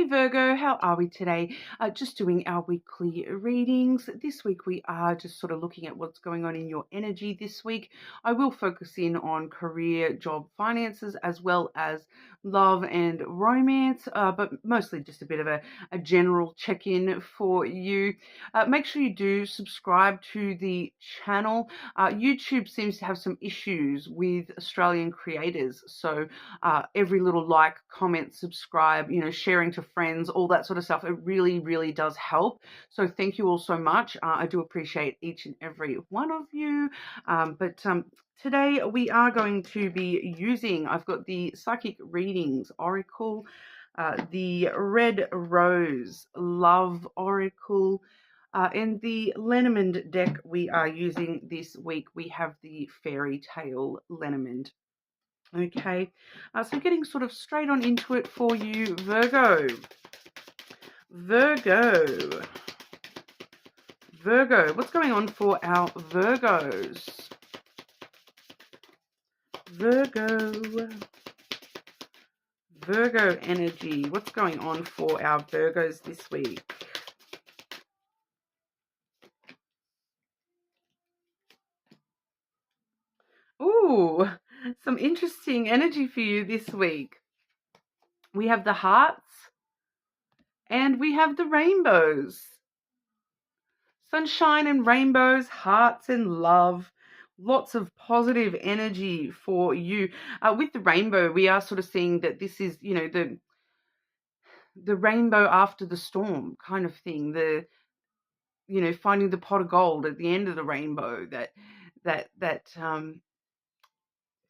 Hey Virgo, how are we today? Just doing our weekly readings. This week we are just sort of looking at what's going on in your energy this week. I will focus in on career, job, finances, as well as love and romance, but mostly just a bit of a general check-in for you. Make sure you do subscribe to the channel. YouTube seems to have some issues with Australian creators, so every little like, comment, subscribe, sharing to friends, all that sort of stuff. It really, really does help. So thank you all so much. I do appreciate each and every one of you. But today we are going to be using, I've got the Psychic Readings Oracle, the Red Rose Love Oracle, and the Lenormand deck we are using this week. We have the Fairy Tale Lenormand. Okay, so getting sort of straight on into it for you, Virgo. Virgo, what's going on for our Virgos? Virgo energy. What's going on for our Virgos this week? Ooh, some interesting energy for you this week. We have the hearts and we have the rainbows. Sunshine and rainbows, hearts and love. Lots of positive energy for you. With the rainbow, we are sort of seeing that this is, the rainbow after the storm kind of thing. Finding the pot of gold at the end of the rainbow. That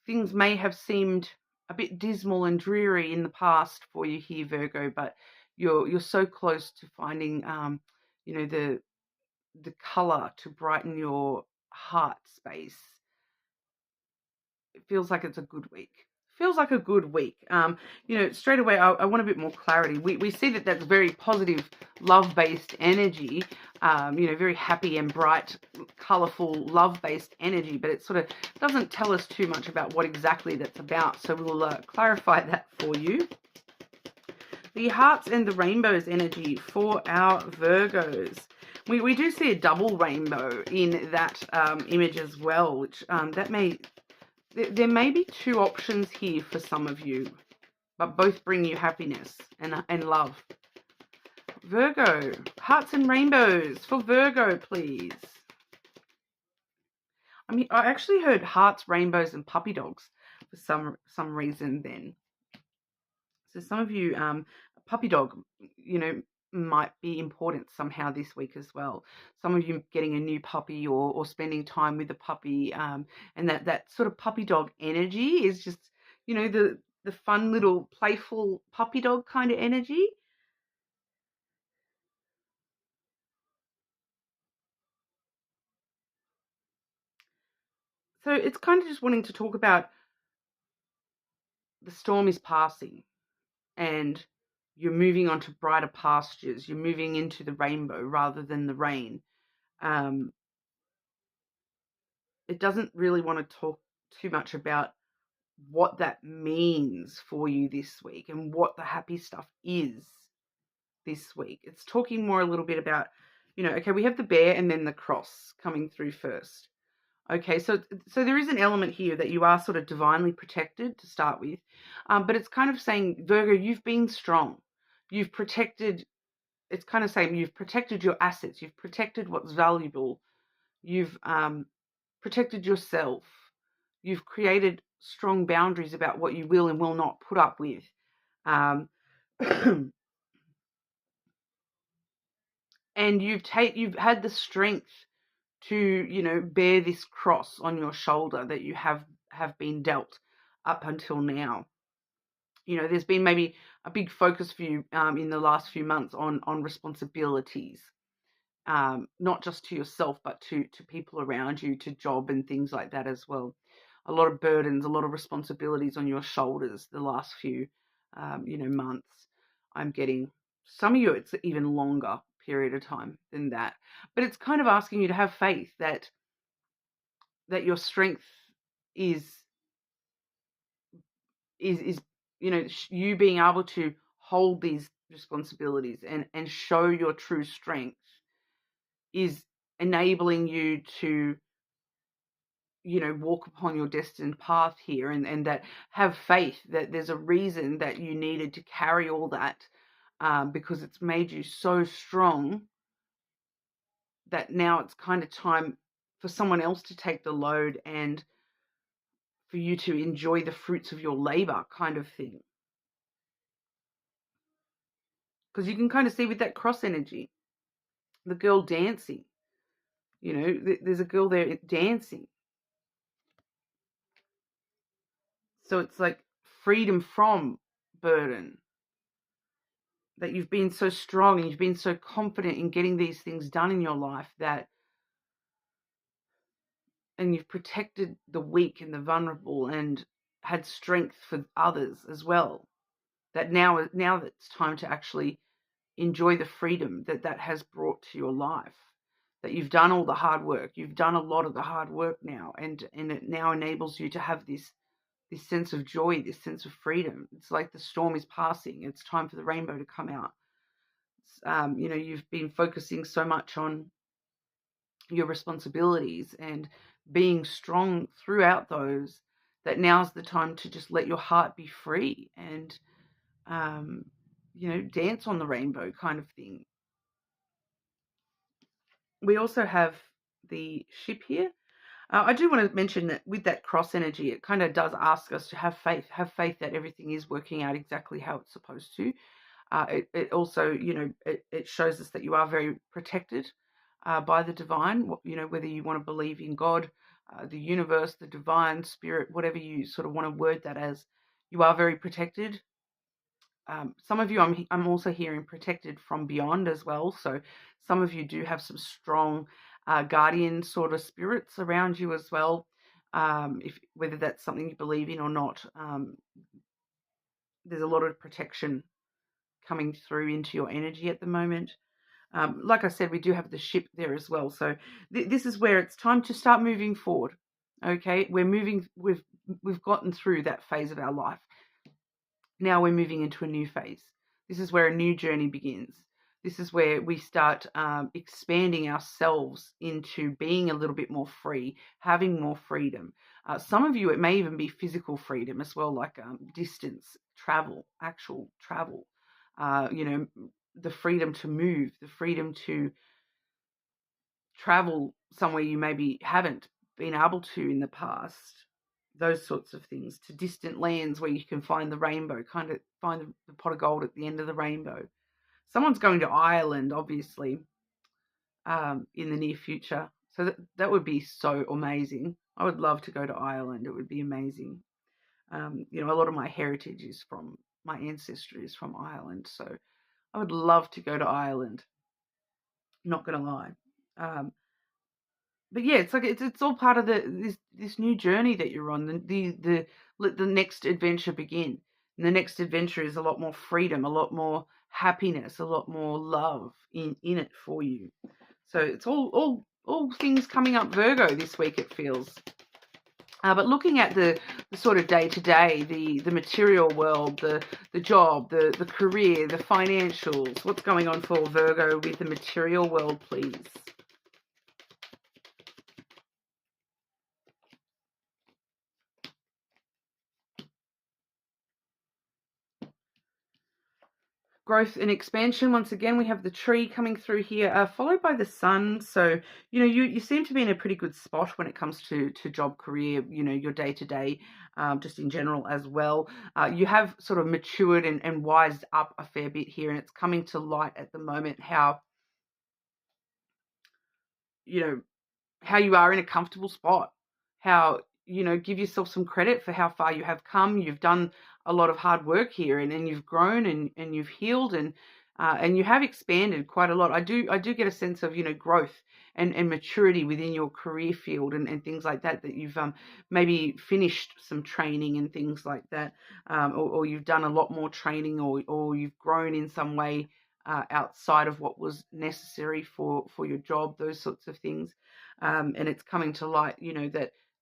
things may have seemed a bit dismal and dreary in the past for you here, Virgo, but you're so close to finding, the color to brighten your heart space. It feels like it's a good week. Straight away, I want a bit more clarity. We see that that's very positive, love-based energy, very happy and bright, colorful, love-based energy, but it sort of doesn't tell us too much about what exactly that's about. So we'll clarify that for you. The hearts and the rainbows energy for our Virgos. We do see a double rainbow in that image as well, which there may be two options here for some of you, but both bring you happiness and love. Virgo, hearts and rainbows for Virgo, please. I actually heard hearts, rainbows, and puppy dogs for some reason then. So some of you, a puppy dog, might be important somehow this week as well. Some of you getting a new puppy or spending time with the puppy, and that sort of puppy dog energy is just, the fun little playful puppy dog kind of energy. So it's kind of just wanting to talk about the storm is passing and you're moving on to brighter pastures. You're moving into the rainbow rather than the rain. It doesn't really want to talk too much about what that means for you this week and what the happy stuff is this week. It's talking more a little bit about, okay, we have the bear and then the cross coming through first. Okay, so there is an element here that you are sort of divinely protected to start with, but it's kind of saying, Virgo, you've been strong. You've protected, it's kind of saying you've protected your assets. You've protected what's valuable. You've protected yourself. You've created strong boundaries about what you will and will not put up with. And you've had the strength to, bear this cross on your shoulder that you have been dealt up until now. There's been maybe a big focus for you in the last few months on responsibilities, not just to yourself, but to people around you, to job and things like that as well. A lot of burdens, a lot of responsibilities on your shoulders the last few, months. I'm getting some of you, it's even longer period of time than that. But it's kind of asking you to have faith that your strength is you being able to hold responsibilities and show your true strength is enabling you to, walk upon your destined path here, and that have faith that there's a reason that you needed to carry all that, because it's made you so strong that now it's kind of time for someone else to take the load and for you to enjoy the fruits of your labor, kind of thing. Because you can kind of see with that cross energy, the girl dancing, there's a girl there dancing. So it's like freedom from burden, that you've been so strong and you've been so confident in getting these things done in your life, and you've protected the weak and the vulnerable and had strength for others as well, that now that it's time to actually enjoy the freedom that has brought to your life, that you've done all the hard work, you've done a lot of the hard work now, and it now enables you to have this sense of joy, this sense of freedom. It's like the storm is passing. It's time for the rainbow to come out. You've been focusing so much on your responsibilities and being strong throughout those, that now's the time to just let your heart be free and, dance on the rainbow, kind of thing. We also have the ship here. I do want to mention that with that cross energy, it kind of does ask us to have faith that everything is working out exactly how it's supposed to. It also, it shows us that you are very protected by the divine, whether you want to believe in God, the universe, the divine spirit, whatever you sort of want to word that as, you are very protected. Some of you, I'm also hearing protected from beyond as well. So some of you do have some strong guardian sort of spirits around you as well. Whether that's something you believe in or not, there's a lot of protection coming through into your energy at the moment. Like I said, we do have the ship there as well. So this is where it's time to start moving forward. Okay, we're moving. We've gotten through that phase of our life. Now we're moving into a new phase. This is where a new journey begins. This is where we start expanding ourselves into being a little bit more free, having more freedom. Some of you, it may even be physical freedom as well, like distance travel, actual travel. The freedom to move, the freedom to travel somewhere you maybe haven't been able to in the past. Those sorts of things, to distant lands where you can find the rainbow, kind of find the pot of gold at the end of the rainbow. Someone's going to Ireland, obviously, in the near future. So that would be so amazing. I would love to go to Ireland. It would be amazing. A lot of my heritage is from, my ancestry is from Ireland. So I would love to go to Ireland. Not going to lie. But yeah, it's like it's all part of this new journey that you're on. The next adventure begin. And the next adventure is a lot more freedom, a lot more happiness, a lot more love in it for you. So it's all things coming up Virgo this week, it feels. But looking at the sort of day to day, the material world, the job, the career, the financials, what's going on for Virgo with the material world, please? Growth and expansion. Once again, we have the tree coming through here, followed by the sun. So, you seem to be in a pretty good spot when it comes to job, career, your day-to-day, just in general as well. You have sort of matured and wised up a fair bit here, and it's coming to light at the moment how, how you are in a comfortable spot, how, give yourself some credit for how far you have come. You've done a lot of hard work here, and you've grown and you've healed and you have expanded quite a lot. I do get a sense of, growth and maturity within your career field and things like that you've maybe finished some training and things like that, or you've done a lot more training, or you've grown in some way outside of what was necessary for your job, those sorts of things. And it's coming to light,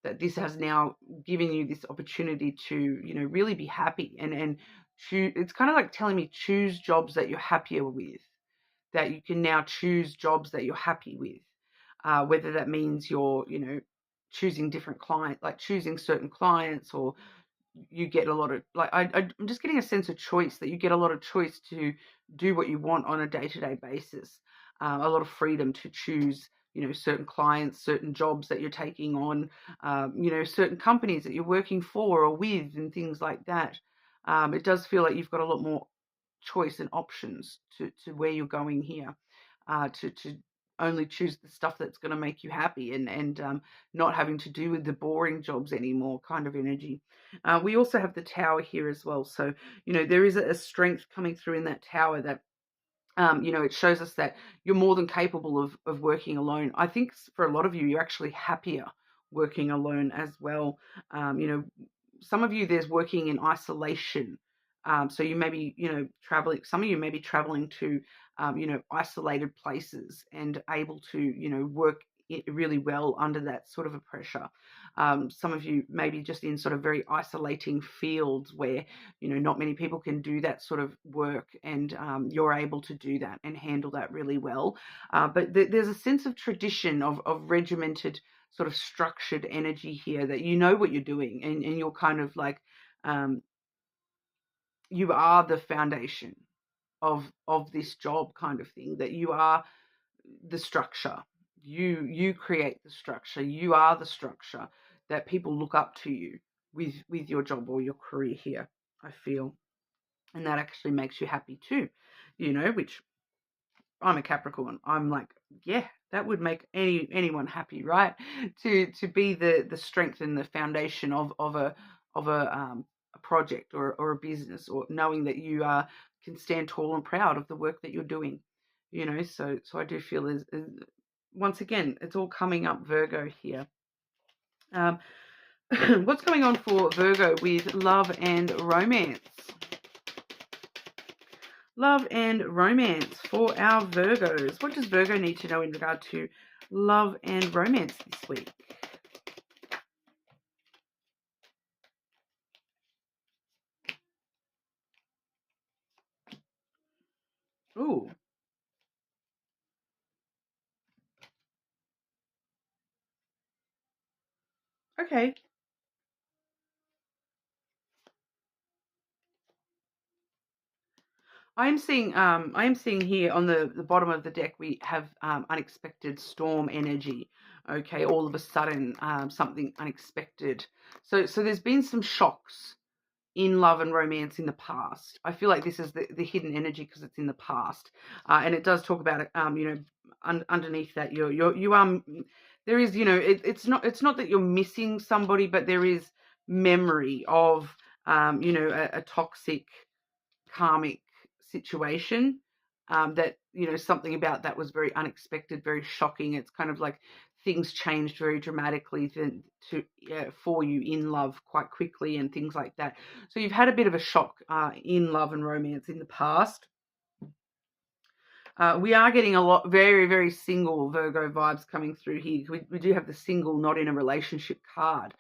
that this has now given you this opportunity to, really be happy and choose. It's kind of like telling me choose jobs that you're happier with, that you can now choose jobs that you're happy with, whether that means you're, choosing different clients, like choosing certain clients, or you get a lot of, like, I'm just getting a sense of choice, that you get a lot of choice to do what you want on a day-to-day basis, a lot of freedom to choose, certain clients, certain jobs that you're taking on, certain companies that you're working for or with, and things like that. It does feel like you've got a lot more choice and options to where you're going here, to only choose the stuff that's going to make you happy, and not having to do with the boring jobs anymore, kind of energy. We also have the tower here as well. So, there is a strength coming through in that tower, that it shows us that you're more than capable of working alone. I think for a lot of you, you're actually happier working alone as well. Some of you, there's working in isolation. So you may be, traveling. Some of you may be traveling to, isolated places, and able to, work really well under that sort of a pressure. Some of you may be just in sort of very isolating fields where, not many people can do that sort of work, and you're able to do that and handle that really well. But there's a sense of tradition, of regimented, sort of structured energy here, that you know what you're doing, and you're kind of like, you are the foundation of this job, kind of thing, that you are the structure. You create the structure. You are the structure that people look up to you with your job or your career here, I feel. And that actually makes you happy too, which, I'm a Capricorn. I'm like, yeah, that would make anyone happy, right? To be the strength and the foundation of a project, or a business, or knowing that you can stand tall and proud of the work that you're doing. So I do feel is once again, it's all coming up, Virgo here. What's going on for Virgo with love and romance? Love and romance for our Virgos. What does Virgo need to know in regard to love and romance this week? Ooh, okay. I am seeing here on the bottom of the deck, we have unexpected storm energy. Okay, all of a sudden, something unexpected. So there's been some shocks in love and romance in the past. I feel like this is the hidden energy, because it's in the past, and it does talk about it. Underneath that, there is, it's not that you're missing somebody, but there is memory of, a toxic, karmic situation, that, something about that was very unexpected, very shocking. It's kind of like things changed very dramatically for you in love quite quickly, and things like that. So you've had a bit of a shock in love and romance in the past. We are getting a lot, very, very single Virgo vibes coming through here. We do have the single, not in a relationship card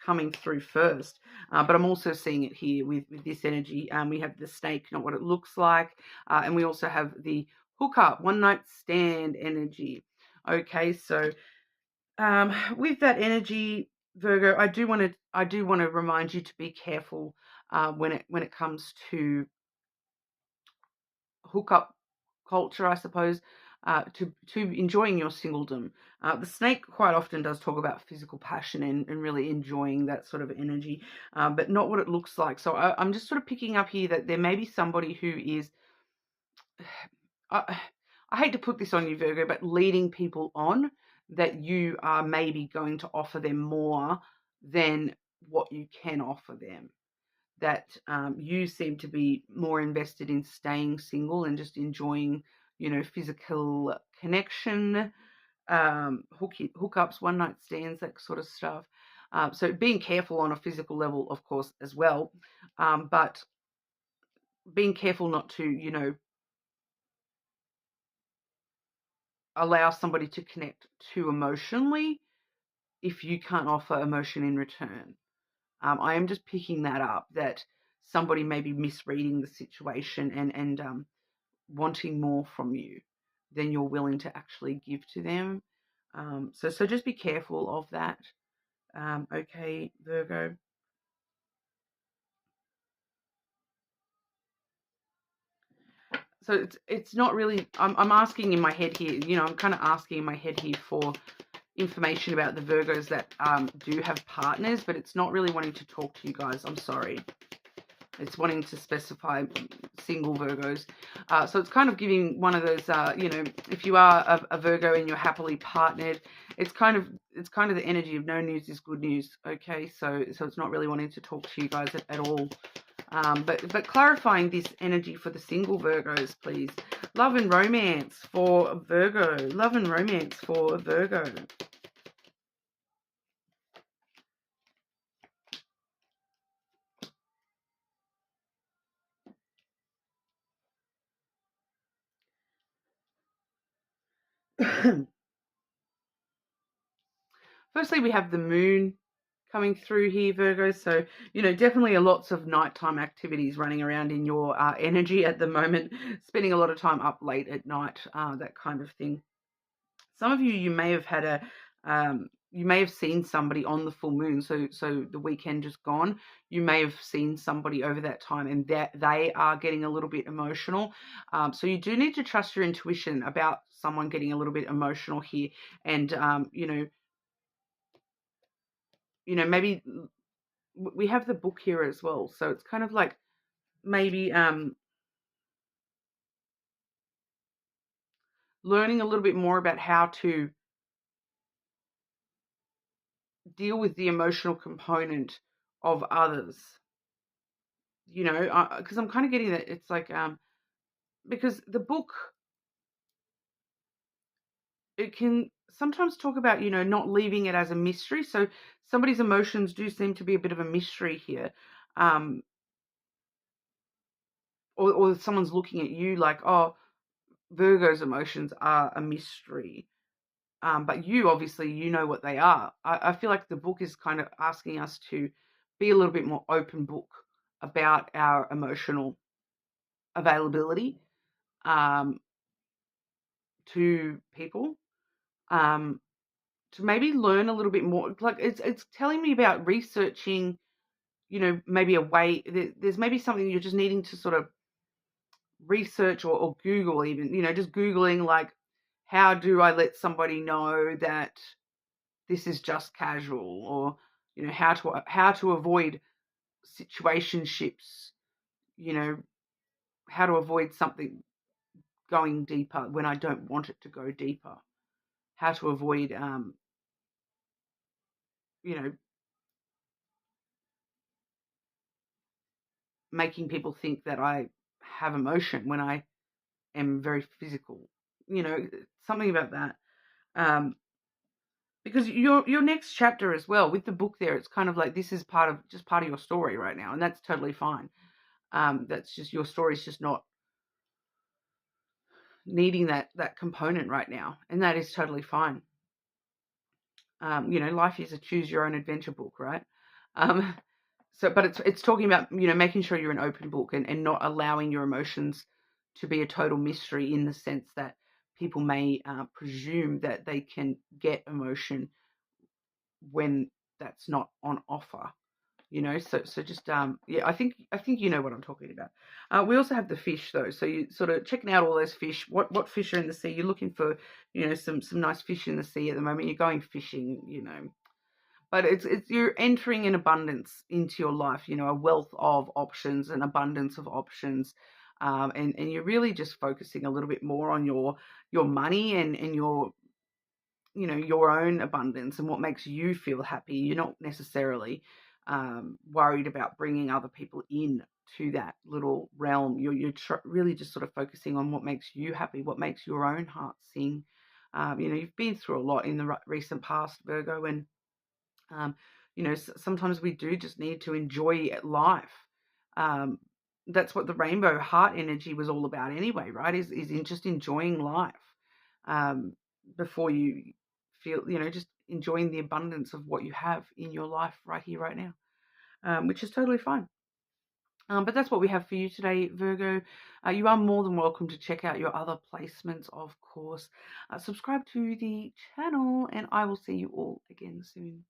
coming through first. But I'm also seeing it here with this energy. We have the snake, not what it looks like. And we also have the hookup, one night stand energy. Okay, so with that energy, Virgo, I do want to remind you to be careful when it comes to hookup culture, I suppose, to enjoying your singledom. The snake quite often does talk about physical passion, and really enjoying that sort of energy, but not what it looks like. So I'm just sort of picking up here that there may be somebody who is, I, I hate to put this on you, Virgo, but leading people on, that you are maybe going to offer them more than what you can offer them. That you seem to be more invested in staying single and just enjoying, physical connection, hookups, one night stands, that sort of stuff. So being careful on a physical level, of course, as well, but being careful not to, allow somebody to connect too emotionally if you can't offer emotion in return. I am just picking that up, that somebody may be misreading the situation and wanting more from you than you're willing to actually give to them. So just be careful of that. Okay, Virgo. So it's not really. I'm asking in my head here. I'm kind of asking in my head here for information about the Virgos that do have partners, but it's not really wanting to talk to you guys. I'm sorry. It's wanting to specify single Virgos. So it's kind of giving one of those, if you are a Virgo and you're happily partnered, it's kind of the energy of no news is good news. Okay, so it's not really wanting to talk to you guys at all. But clarifying this energy for the single Virgos, please. Love and romance for Virgo. Love and romance for Virgo. Firstly, we have the moon coming through here, Virgo. So, definitely lots of nighttime activities running around in your energy at the moment, spending a lot of time up late at night, that kind of thing. Some of you may have had you may have seen somebody on the full moon. So the weekend just gone, you may have seen somebody over that time, and that they are getting a little bit emotional. So you do need to trust your intuition about someone getting a little bit emotional here, and maybe we have the book here as well. So it's kind of like maybe learning a little bit more about how to deal with the emotional component of others. Because I'm kind of getting that it's like because the book, it can sometimes talk about not leaving it as a mystery. So somebody's emotions do seem to be a bit of a mystery here, um, or someone's looking at you like, oh, Virgo's emotions are a mystery. But you obviously know what they are. I feel like the book is kind of asking us to be a little bit more open book about our emotional availability to people, to maybe learn a little bit more. Like it's telling me about researching, maybe a way. There's maybe something you're just needing to sort of research or Google even, just Googling like, how do I let somebody know that this is just casual, or how to avoid situationships, how to avoid something going deeper when I don't want it to go deeper, how to avoid you know making people think that I have emotion when I am very physical, something about that. Because your next chapter as well with the book there, it's kind of like this is part of your story right now, and that's totally fine. That's just your story's just not needing that component right now, and that is totally fine. Life is a choose your own adventure book, right? Um, but it's talking about making sure you're an open book and not allowing your emotions to be a total mystery, in the sense that people may presume that they can get emotion when that's not on offer. So just yeah, I think you know what I'm talking about. We also have the fish though, so you sort of checking out all those fish. What fish are in the sea? You're looking for some nice fish in the sea at the moment. You're going fishing, but it's you're entering an abundance into your life. A wealth of options, an abundance of options. And you're really just focusing a little bit more on your money and your own abundance and what makes you feel happy. You're not necessarily worried about bringing other people in to that little realm. You're really just sort of focusing on what makes you happy, what makes your own heart sing. You've been through a lot in the recent past, Virgo, and um, sometimes we do just need to enjoy life. Um, that's what the rainbow heart energy was all about anyway, right? Is in just enjoying life, um, before you feel, just enjoying the abundance of what you have in your life right here, right now, which is totally fine. But that's what we have for you today, Virgo. You are more than welcome to check out your other placements, of course. Subscribe to the channel, and I will see you all again soon.